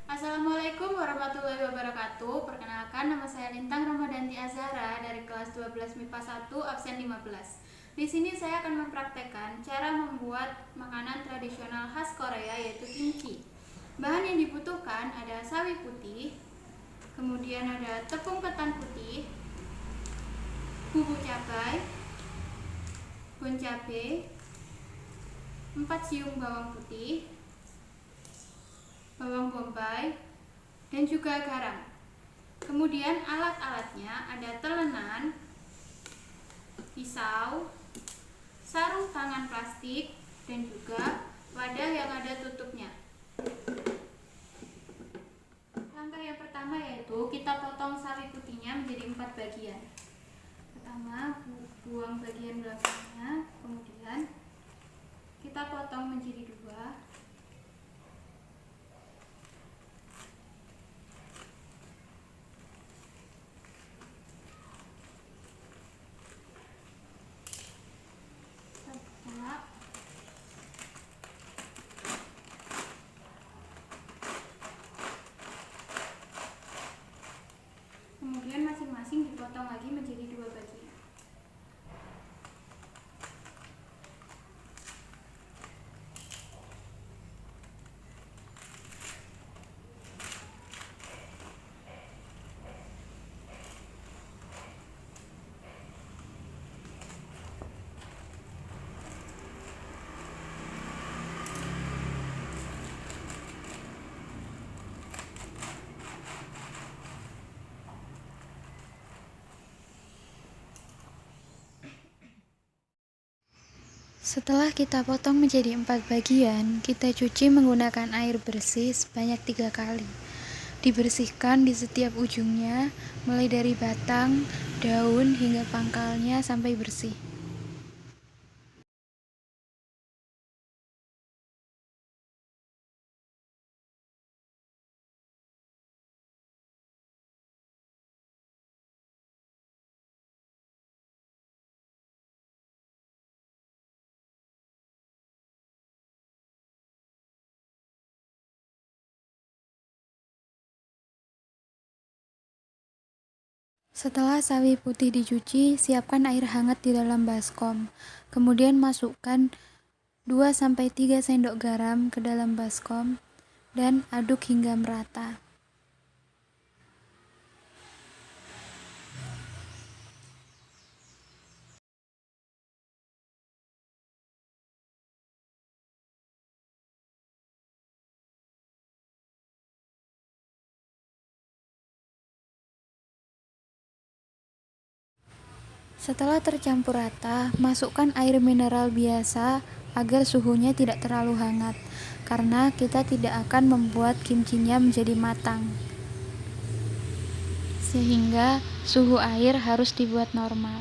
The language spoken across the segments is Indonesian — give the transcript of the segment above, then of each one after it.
Assalamualaikum warahmatullahi wabarakatuh. Perkenalkan, nama saya Lintang Ramadanti Azhara dari kelas 12 MIPA 1 absen 15. Di sini saya akan mempraktekkan cara membuat makanan tradisional khas Korea yaitu kimchi. Bahan yang dibutuhkan ada sawi putih, kemudian ada tepung ketan putih, bubuk cabai, daun cabai, 4 siung bawang putih, bawang bombay, dan juga garam. Kemudian alat-alatnya ada telenan, pisau, sarung tangan plastik, dan juga wadah yang ada tutupnya. Langkah yang pertama yaitu kita potong sawi putihnya menjadi 4 bagian. Pertama, buang bagian belakangnya, kemudian kita potong menjadi 2. Kemudian masing-masing dipotong lagi menjadi 2 bagian. Setelah kita potong menjadi 4 bagian, kita cuci menggunakan air bersih sebanyak 3 kali. Dibersihkan di setiap ujungnya, mulai dari batang, daun, hingga pangkalnya sampai bersih. Setelah sawi putih dicuci, siapkan air hangat di dalam baskom. Kemudian masukkan 2-3 sendok garam ke dalam baskom dan aduk hingga merata. Setelah tercampur rata, masukkan air mineral biasa agar suhunya tidak terlalu hangat, karena kita tidak akan membuat kimchinya menjadi matang. Sehingga suhu air harus dibuat normal.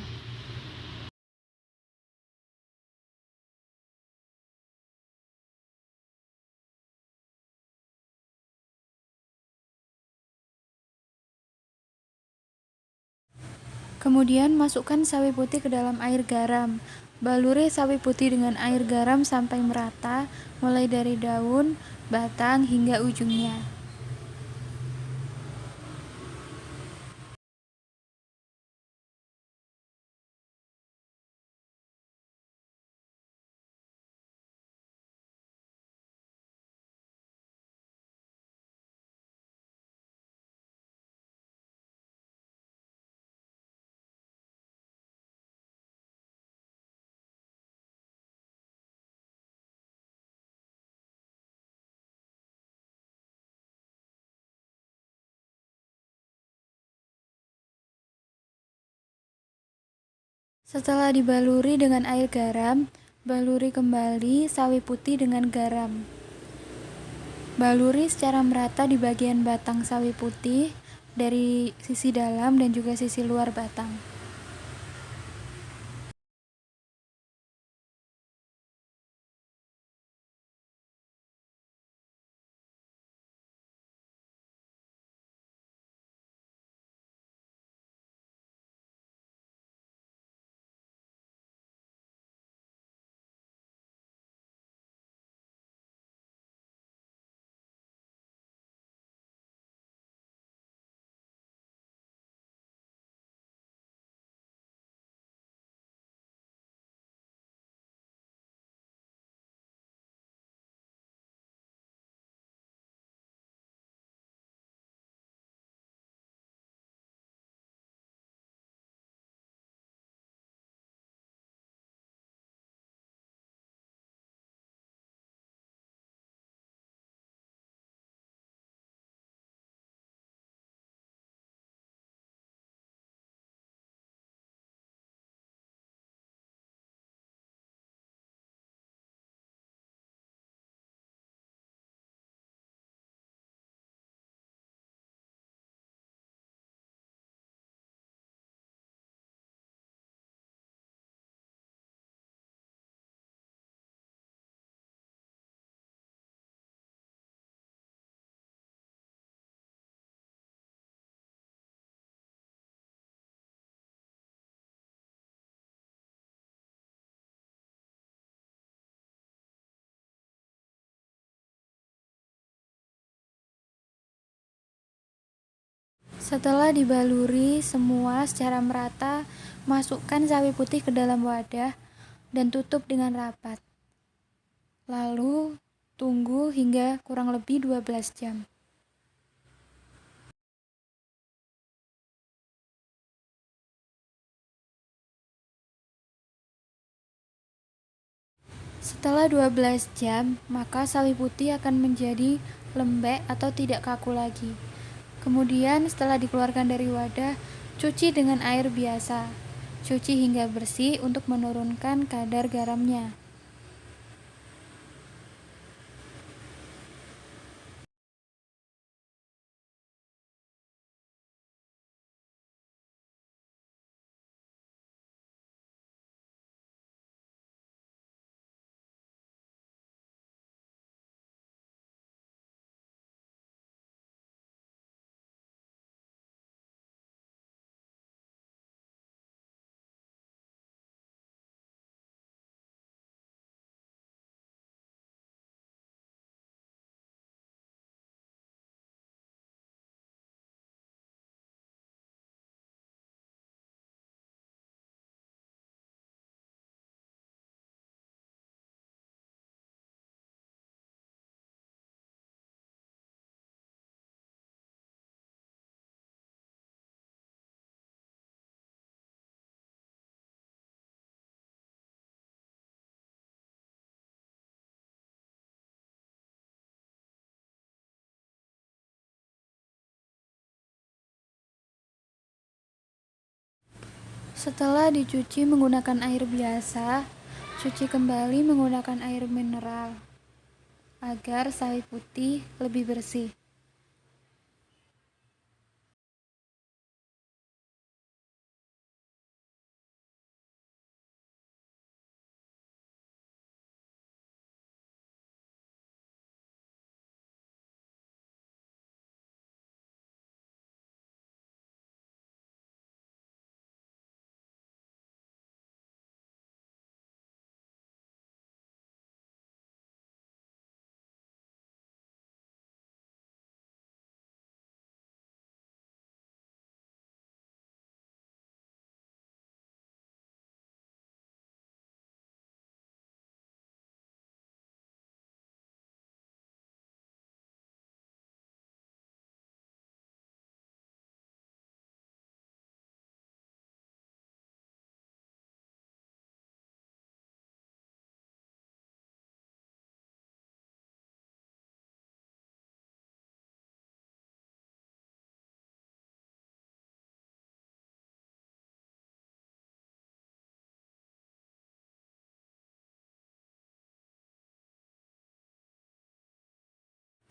Kemudian masukkan sawi putih ke dalam air garam. Baluri sawi putih dengan air garam sampai merata, mulai dari daun, batang, hingga ujungnya. Setelah dibaluri dengan air garam, baluri kembali sawi putih dengan garam. Baluri secara merata di bagian batang sawi putih dari sisi dalam dan juga sisi luar batang. Setelah dibaluri semua secara merata, masukkan sawi putih ke dalam wadah dan tutup dengan rapat. Lalu tunggu hingga kurang lebih 12 jam. Setelah 12 jam, maka sawi putih akan menjadi lembek atau tidak kaku lagi. Kemudian setelah dikeluarkan dari wadah, cuci dengan air biasa. Cuci hingga bersih untuk menurunkan kadar garamnya. Setelah dicuci menggunakan air biasa, cuci kembali menggunakan air mineral agar sawi putih lebih bersih.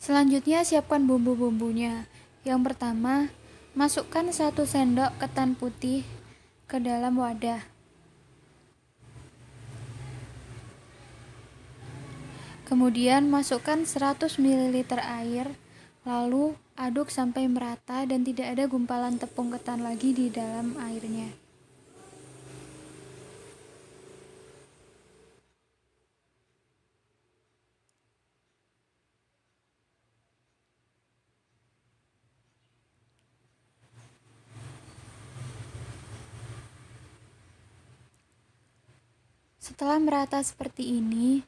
Selanjutnya siapkan bumbu-bumbunya. Yang pertama, masukkan 1 sendok ketan putih ke dalam wadah. Kemudian masukkan 100 ml air, lalu aduk sampai merata dan tidak ada gumpalan tepung ketan lagi di dalam airnya. Setelah merata seperti ini,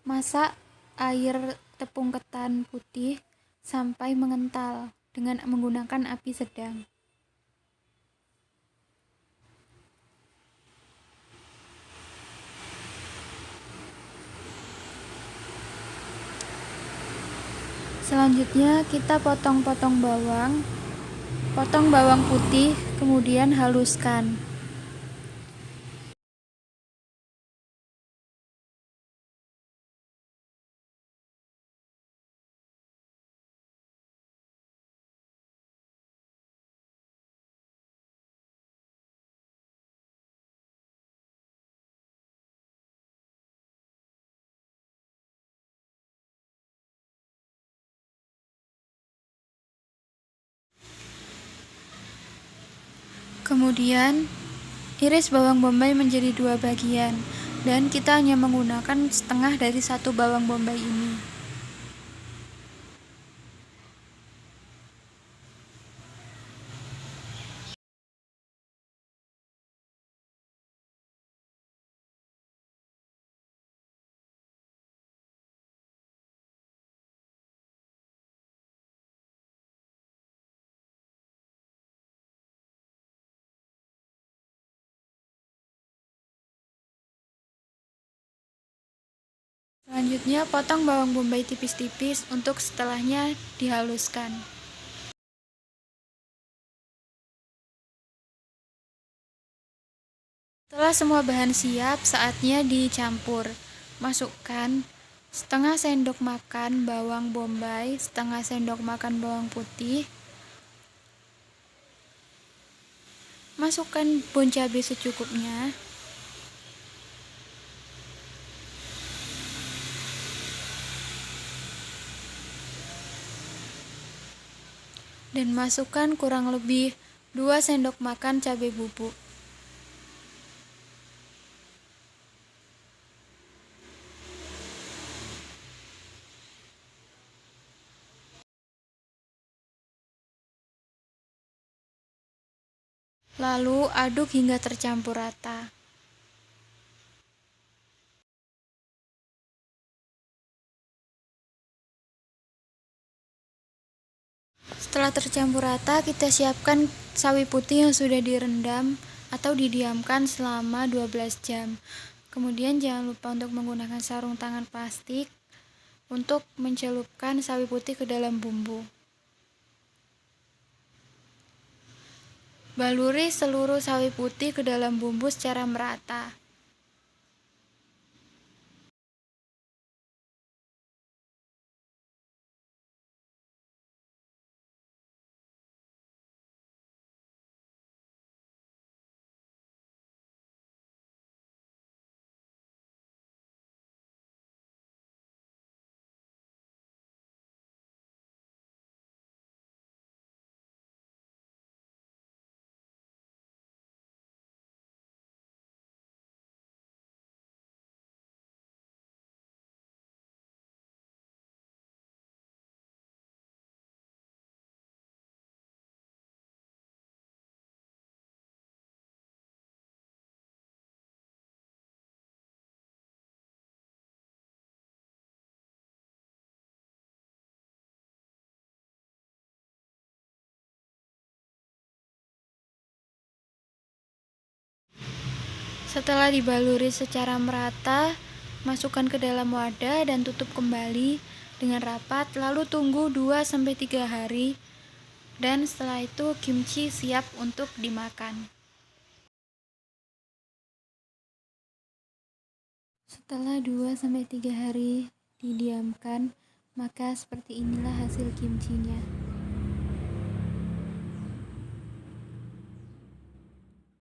masak air tepung ketan putih sampai mengental dengan menggunakan api sedang. Selanjutnya kita potong-potong bawang, potong bawang putih, kemudian haluskan. Kemudian iris bawang bombay menjadi 2 bagian dan kita hanya menggunakan setengah dari 1 bawang bombay ini. Selanjutnya, potong bawang bombay tipis-tipis untuk setelahnya dihaluskan. Setelah semua bahan siap, saatnya dicampur. Masukkan setengah sendok makan bawang bombay, setengah sendok makan bawang putih. Masukkan bon cabai secukupnya. Dan masukkan kurang lebih 2 sendok makan cabai bubuk. Lalu aduk hingga tercampur rata. Setelah tercampur rata, kita siapkan sawi putih yang sudah direndam atau didiamkan selama 12 jam. Kemudian jangan lupa untuk menggunakan sarung tangan plastik untuk mencelupkan sawi putih ke dalam bumbu. Baluri seluruh sawi putih ke dalam bumbu secara merata. Setelah dibaluri secara merata, masukkan ke dalam wadah dan tutup kembali dengan rapat, lalu tunggu 2-3 hari. Dan setelah itu kimchi siap untuk dimakan. Setelah 2-3 hari didiamkan, maka seperti inilah hasil kimchinya.